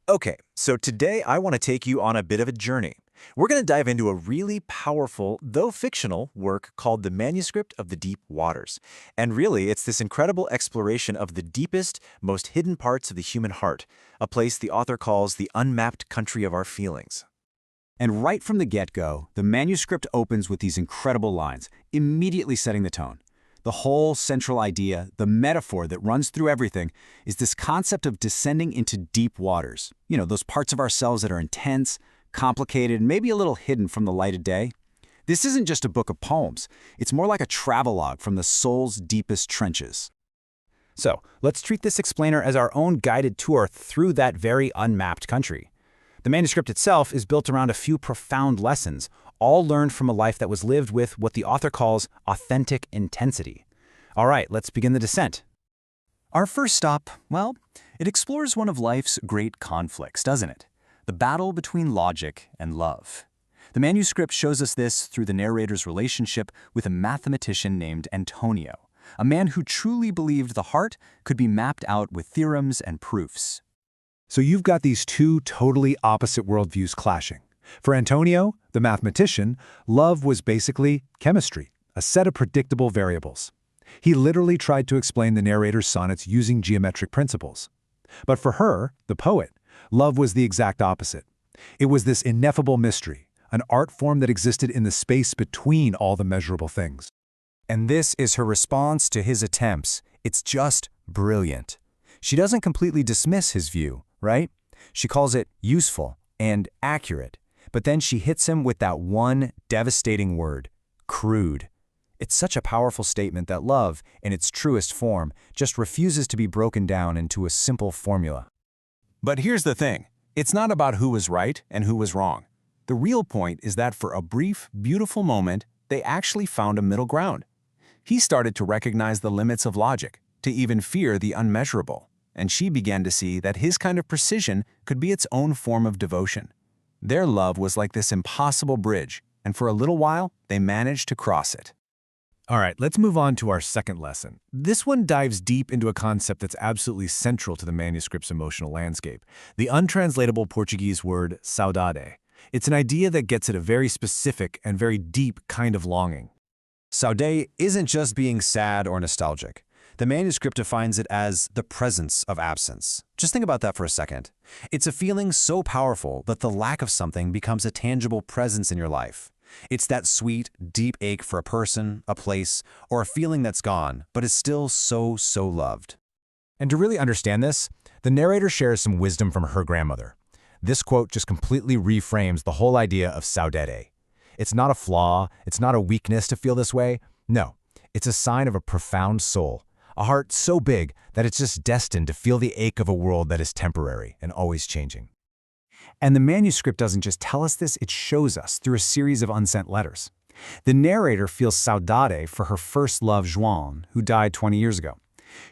Okay, so today I want to take you on a bit of a journey. We're going to dive into a really powerful, though fictional, work called The Manuscript of the Deep Waters. And really, it's this incredible exploration of the deepest, most hidden parts of the human heart, a place the author calls the unmapped country of our feelings. And right from the get-go, the manuscript opens with these incredible lines, immediately setting the tone. The whole central idea, the metaphor that runs through everything, is this concept of descending into deep waters. You know, those parts of ourselves that are intense, complicated, maybe a little hidden from the light of day. This isn't just a book of poems. It's more like a travelogue from the soul's deepest trenches. So, let's treat this explainer as our own guided tour through that very unmapped country. The manuscript itself is built around a few profound lessons, all learned from a life that was lived with what the author calls authentic intensity. All right, let's begin the descent. Our first stop, well, it explores one of life's great conflicts, doesn't it? The battle between logic and love. The manuscript shows us this through the narrator's relationship with a mathematician named Antonio, a man who truly believed the heart could be mapped out with theorems and proofs. So you've got these two totally opposite worldviews clashing. For Antonio, the mathematician, love was basically chemistry, a set of predictable variables. He literally tried to explain the narrator's sonnets using geometric principles. But for her, the poet, love was the exact opposite. It was this ineffable mystery, an art form that existed in the space between all the measurable things. And this is her response to his attempts. It's just brilliant. She doesn't completely dismiss his view, right? She calls it useful and accurate. But then she hits him with that one devastating word, crude. It's such a powerful statement that love, in its truest form, just refuses to be broken down into a simple formula. But here's the thing. It's not about who was right and who was wrong. The real point is that for a brief, beautiful moment, they actually found a middle ground. He started to recognize the limits of logic, to even fear the unmeasurable, and she began to see that his kind of precision could be its own form of devotion. Their love was like this impossible bridge, and for a little while, they managed to cross it. All right, let's move on to our second lesson. This one dives deep into a concept that's absolutely central to the manuscript's emotional landscape, the untranslatable Portuguese word saudade. It's an idea that gets at a very specific and very deep kind of longing. Saudade isn't just being sad or nostalgic. The manuscript defines it as the presence of absence. Just think about that for a second. It's a feeling so powerful that the lack of something becomes a tangible presence in your life. It's that sweet, deep ache for a person, a place, or a feeling that's gone, but is still so loved. And to really understand this, the narrator shares some wisdom from her grandmother. This quote just completely reframes the whole idea of saudade. It's not a flaw, it's not a weakness to feel this way. No, it's a sign of a profound soul. A heart so big that it's just destined to feel the ache of a world that is temporary and always changing. And the manuscript doesn't just tell us this, it shows us through a series of unsent letters. The narrator feels saudade for her first love, Joan, who died 20 years ago.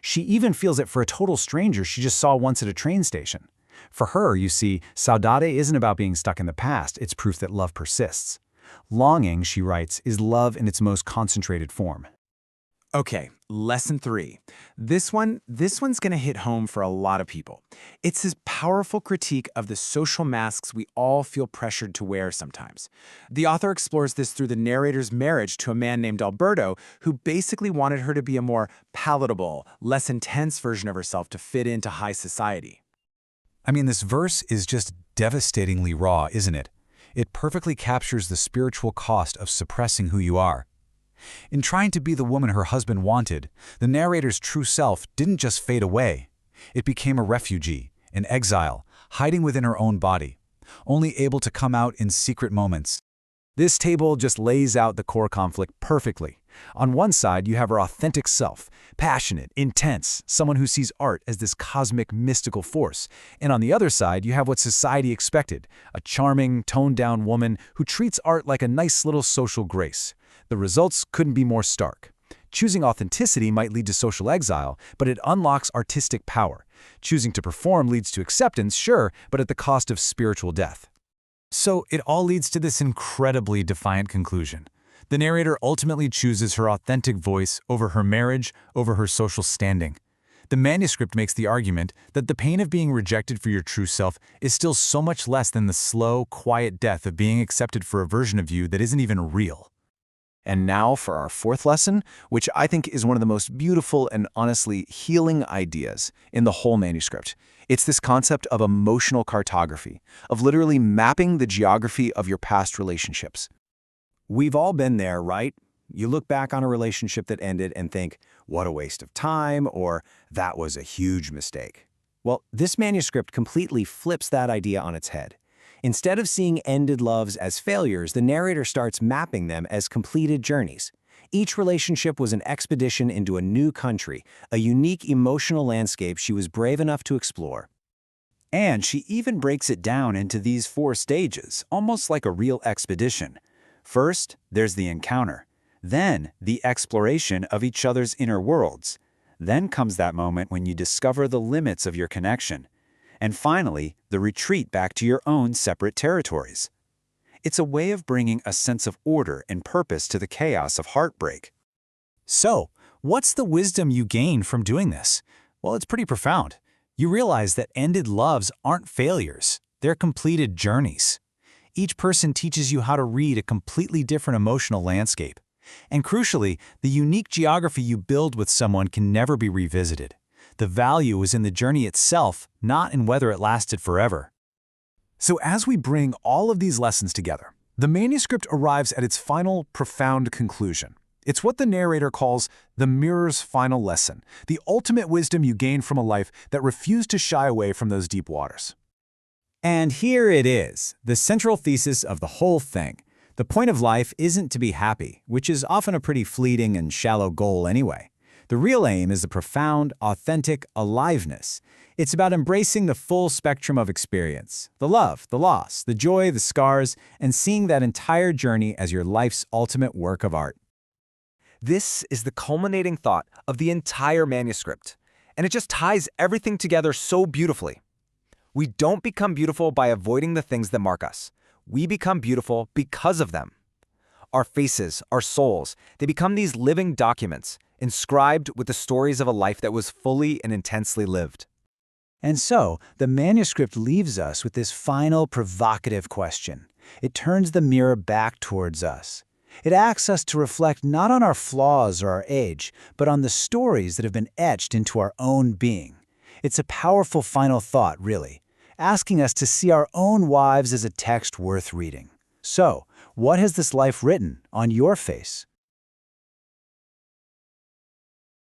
She even feels it for a total stranger she just saw once at a train station. For her, you see, saudade isn't about being stuck in the past, it's proof that love persists. Longing, she writes, is love in its most concentrated form. Okay, lesson 3. This one's going to hit home for a lot of people. It's this powerful critique of the social masks we all feel pressured to wear sometimes. The author explores this through the narrator's marriage to a man named Alberto, who basically wanted her to be a more palatable, less intense version of herself to fit into high society. I mean, this verse is just devastatingly raw, isn't it? It perfectly captures the spiritual cost of suppressing who you are. In trying to be the woman her husband wanted, the narrator's true self didn't just fade away. It became a refugee, an exile, hiding within her own body, only able to come out in secret moments. This table just lays out the core conflict perfectly. On one side, you have her authentic self, passionate, intense, someone who sees art as this cosmic, mystical force. And on the other side, you have what society expected, a charming, toned-down woman who treats art like a nice little social grace. The results couldn't be more stark. Choosing authenticity might lead to social exile, but it unlocks artistic power. Choosing to perform leads to acceptance, sure, but at the cost of spiritual death. So it all leads to this incredibly defiant conclusion. The narrator ultimately chooses her authentic voice over her marriage, over her social standing. The manuscript makes the argument that the pain of being rejected for your true self is still so much less than the slow, quiet death of being accepted for a version of you that isn't even real. And now for our fourth lesson, which I think is one of the most beautiful and honestly healing ideas in the whole manuscript. It's this concept of emotional cartography, of literally mapping the geography of your past relationships. We've all been there, right? You look back on a relationship that ended and think, what a waste of time, or that was a huge mistake. Well, this manuscript completely flips that idea on its head. Instead of seeing ended loves as failures, the narrator starts mapping them as completed journeys. Each relationship was an expedition into a new country, a unique emotional landscape she was brave enough to explore. And she even breaks it down into these 4 stages, almost like a real expedition. First, there's the encounter. Then, the exploration of each other's inner worlds. Then comes that moment when you discover the limits of your connection. And finally, the retreat back to your own separate territories. It's a way of bringing a sense of order and purpose to the chaos of heartbreak. So, what's the wisdom you gain from doing this? Well, it's pretty profound. You realize that ended loves aren't failures. They're completed journeys. Each person teaches you how to read a completely different emotional landscape. And crucially, the unique geography you build with someone can never be revisited. The value is in the journey itself, not in whether it lasted forever. So as we bring all of these lessons together, the manuscript arrives at its final, profound conclusion. It's what the narrator calls the mirror's final lesson, the ultimate wisdom you gain from a life that refused to shy away from those deep waters. And here it is, the central thesis of the whole thing. The point of life isn't to be happy, which is often a pretty fleeting and shallow goal anyway. The real aim is the profound, authentic aliveness. It's about embracing the full spectrum of experience, the love, the loss, the joy, the scars, and seeing that entire journey as your life's ultimate work of art. This is the culminating thought of the entire manuscript, and it just ties everything together so beautifully. We don't become beautiful by avoiding the things that mark us. We become beautiful because of them. Our faces, our souls, they become these living documents, inscribed with the stories of a life that was fully and intensely lived. And so, the manuscript leaves us with this final provocative question. It turns the mirror back towards us. It asks us to reflect not on our flaws or our age, but on the stories that have been etched into our own being. It's a powerful final thought, really, asking us to see our own lives as a text worth reading. So, what has this life written on your face?